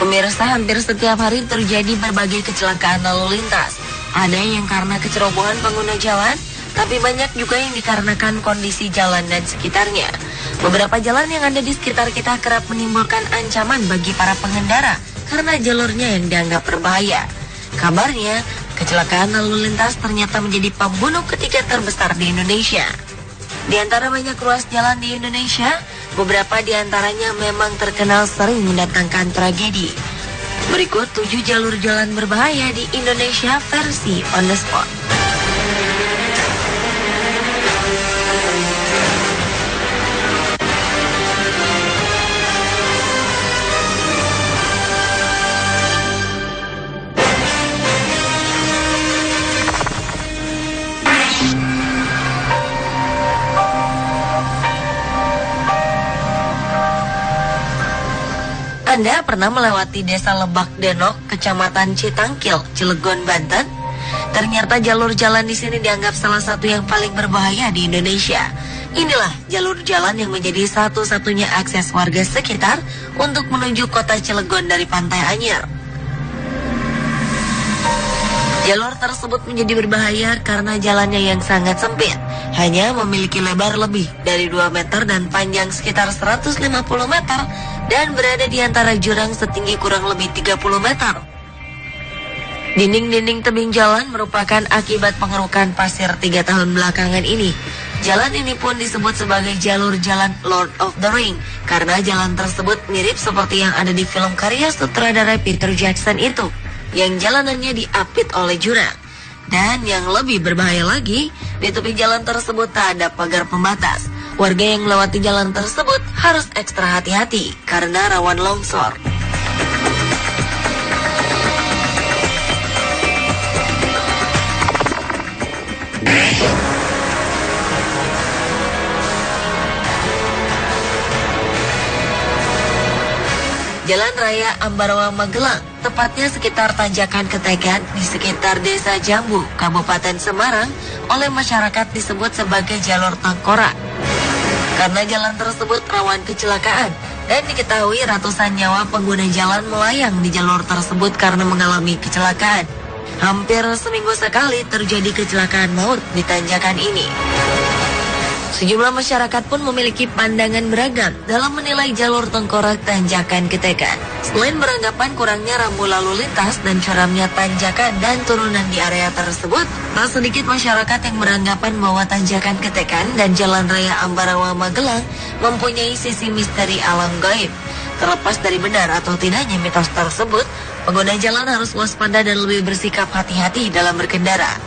Pemirsa, hampir setiap hari terjadi berbagai kecelakaan lalu lintas. Ada yang karena kecerobohan pengguna jalan, tapi banyak juga yang dikarenakan kondisi jalan dan sekitarnya. Beberapa jalan yang ada di sekitar kita kerap menimbulkan ancaman bagi para pengendara karena jalurnya yang dianggap berbahaya. Kabarnya, kecelakaan lalu lintas ternyata menjadi pembunuh ketiga terbesar di Indonesia. Di antara banyak ruas jalan di Indonesia, beberapa di antaranya memang terkenal sering mendatangkan tragedi. Berikut 7 jalur jalan berbahaya di Indonesia versi On The Spot. Anda pernah melewati desa Lebak Denok, Kecamatan Citangkil, Cilegon, Banten? Ternyata jalur jalan di sini dianggap salah satu yang paling berbahaya di Indonesia. Inilah jalur jalan yang menjadi satu-satunya akses warga sekitar untuk menuju kota Cilegon dari Pantai Anyer. Jalur tersebut menjadi berbahaya karena jalannya yang sangat sempit, hanya memiliki lebar lebih dari 2 meter dan panjang sekitar 150 meter dan berada di antara jurang setinggi kurang lebih 30 meter. Dinding-dinding tebing jalan merupakan akibat pengerukan pasir 3 tahun belakangan ini. Jalan ini pun disebut sebagai jalur jalan Lord of the Ring karena jalan tersebut mirip seperti yang ada di film karya sutradara Peter Jackson itu, yang jalanannya diapit oleh jurang. Dan yang lebih berbahaya lagi, di tepi jalan tersebut tak ada pagar pembatas. Warga yang melewati jalan tersebut harus ekstra hati-hati karena rawan longsor. Jalan Raya Ambarawa Magelang, tepatnya sekitar Tanjakan Ketegan di sekitar Desa Jambu, Kabupaten Semarang, oleh masyarakat disebut sebagai jalur tengkorak. Karena jalan tersebut rawan kecelakaan dan diketahui ratusan nyawa pengguna jalan melayang di jalur tersebut karena mengalami kecelakaan. Hampir seminggu sekali terjadi kecelakaan maut di tanjakan ini. Sejumlah masyarakat pun memiliki pandangan beragam dalam menilai jalur tengkorak Tanjakan Ketegan. Selain beranggapan kurangnya rambu lalu lintas dan curamnya tanjakan dan turunan di area tersebut, tak sedikit masyarakat yang beranggapan bahwa Tanjakan Ketegan dan Jalan Raya Ambarawa Magelang mempunyai sisi misteri alam gaib. Terlepas dari benar atau tidaknya mitos tersebut, pengguna jalan harus waspada dan lebih bersikap hati-hati dalam berkendara.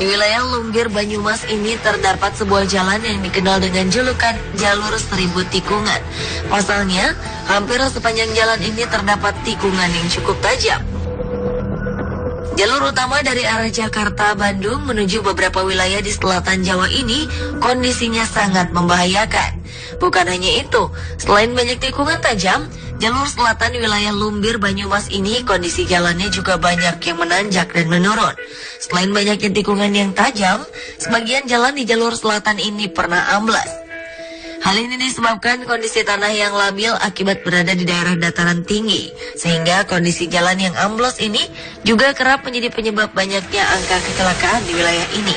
Di wilayah Lumbir, Banyumas ini terdapat sebuah jalan yang dikenal dengan julukan Jalur 1000 Tikungan. Pasalnya, hampir sepanjang jalan ini terdapat tikungan yang cukup tajam. Jalur utama dari arah Jakarta, Bandung menuju beberapa wilayah di selatan Jawa ini kondisinya sangat membahayakan. Bukan hanya itu, selain banyak tikungan tajam, jalur selatan wilayah Lumbir, Banyumas ini kondisi jalannya juga banyak yang menanjak dan menurun. Selain banyaknya tikungan yang tajam, sebagian jalan di jalur selatan ini pernah amblas. Hal ini disebabkan kondisi tanah yang labil akibat berada di daerah dataran tinggi, sehingga kondisi jalan yang amblas ini juga kerap menjadi penyebab banyaknya angka kecelakaan di wilayah ini.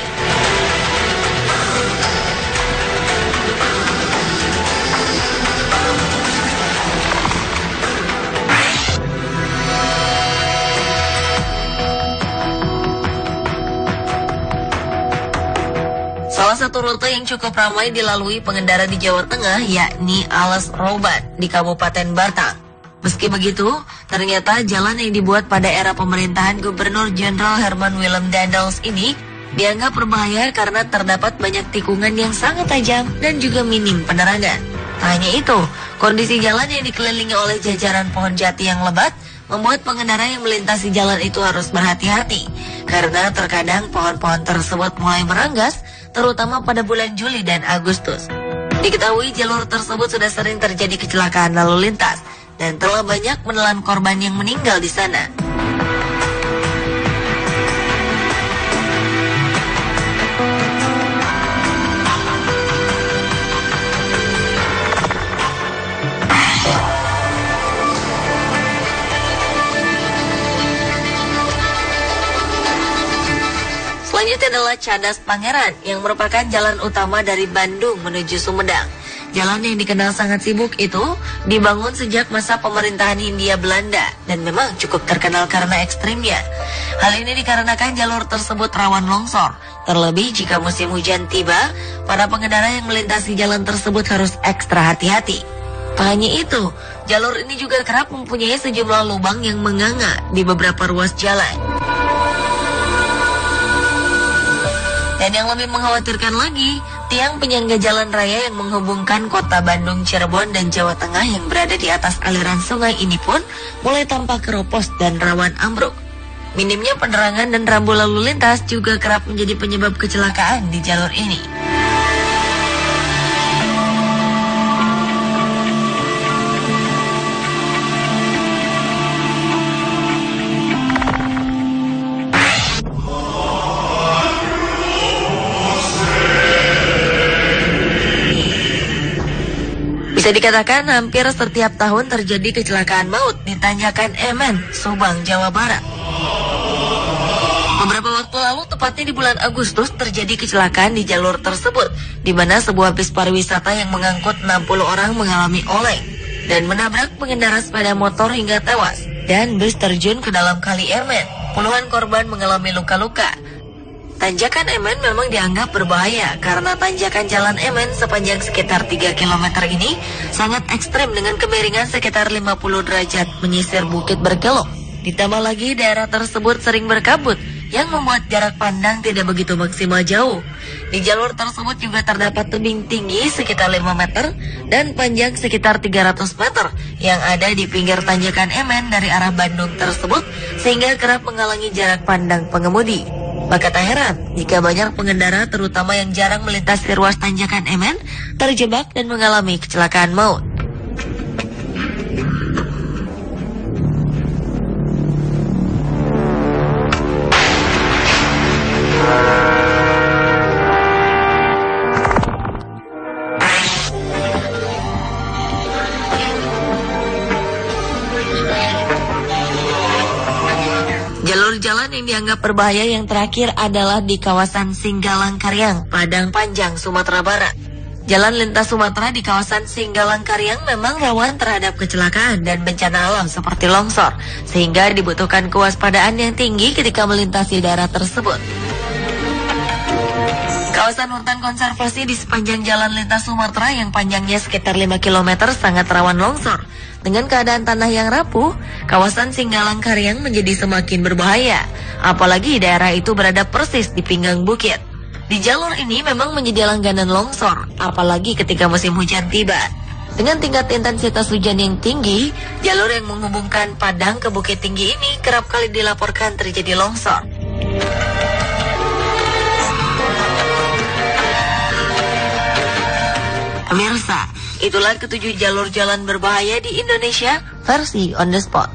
Salah satu rute yang cukup ramai dilalui pengendara di Jawa Tengah yakni Alas Roban di Kabupaten Batang. Meski begitu, ternyata jalan yang dibuat pada era pemerintahan Gubernur Jenderal Herman Willem Daendels ini dianggap berbahaya karena terdapat banyak tikungan yang sangat tajam dan juga minim penerangan. Tak hanya itu, kondisi jalan yang dikelilingi oleh jajaran pohon jati yang lebat membuat pengendara yang melintasi jalan itu harus berhati-hati karena terkadang pohon-pohon tersebut mulai meranggas, terutama pada bulan Juli dan Agustus. Diketahui jalur tersebut sudah sering terjadi kecelakaan lalu lintas dan telah banyak menelan korban yang meninggal di sana. Selanjutnya adalah Cadas Pangeran yang merupakan jalan utama dari Bandung menuju Sumedang. Jalan yang dikenal sangat sibuk itu dibangun sejak masa pemerintahan Hindia Belanda dan memang cukup terkenal karena ekstrimnya. Hal ini dikarenakan jalur tersebut rawan longsor. Terlebih jika musim hujan tiba, para pengendara yang melintasi jalan tersebut harus ekstra hati-hati. Tak hanya itu, jalur ini juga kerap mempunyai sejumlah lubang yang menganga di beberapa ruas jalan. Dan yang lebih mengkhawatirkan lagi, tiang penyangga jalan raya yang menghubungkan kota Bandung, Cirebon, dan Jawa Tengah yang berada di atas aliran sungai ini pun mulai tampak keropos dan rawan ambruk. Minimnya penerangan dan rambu lalu lintas juga kerap menjadi penyebab kecelakaan di jalur ini. Bisa dikatakan hampir setiap tahun terjadi kecelakaan maut di Tanjakan Emen, Subang, Jawa Barat. Beberapa waktu lalu, tepatnya di bulan Agustus, terjadi kecelakaan di jalur tersebut, di mana sebuah bis pariwisata yang mengangkut 60 orang mengalami oleng dan menabrak pengendara sepeda motor hingga tewas, dan bus terjun ke dalam kali Emen. Puluhan korban mengalami luka-luka. Tanjakan Emen memang dianggap berbahaya karena tanjakan jalan Emen sepanjang sekitar 3 km ini sangat ekstrem dengan kemiringan sekitar 50 derajat menyisir bukit berkelok. Ditambah lagi daerah tersebut sering berkabut yang membuat jarak pandang tidak begitu maksimal jauh. Di jalur tersebut juga terdapat tebing tinggi sekitar 5 meter dan panjang sekitar 300 meter yang ada di pinggir tanjakan Emen dari arah Bandung tersebut sehingga kerap menghalangi jarak pandang pengemudi. Maka tak heran jika banyak pengendara terutama yang jarang melintasi ruas tanjakan Emen terjebak dan mengalami kecelakaan maut. Jalur jalan yang dianggap berbahaya yang terakhir adalah di kawasan Singgalang Karyang, Padang Panjang, Sumatera Barat. Jalan lintas Sumatera di kawasan Singgalang Karyang memang rawan terhadap kecelakaan dan bencana alam seperti longsor, sehingga dibutuhkan kewaspadaan yang tinggi ketika melintasi daerah tersebut. Kawasan hutan konservasi di sepanjang jalan lintas Sumatera yang panjangnya sekitar 5 km sangat rawan longsor. Dengan keadaan tanah yang rapuh, kawasan Singgalang Karyang menjadi semakin berbahaya. Apalagi daerah itu berada persis di pinggang bukit. Di jalur ini memang menjadi langganan longsor, apalagi ketika musim hujan tiba. Dengan tingkat intensitas hujan yang tinggi, jalur yang menghubungkan Padang ke Bukit Tinggi ini kerap kali dilaporkan terjadi longsor. Pemirsa, itulah ketujuh jalur jalan berbahaya di Indonesia versi On The Spot.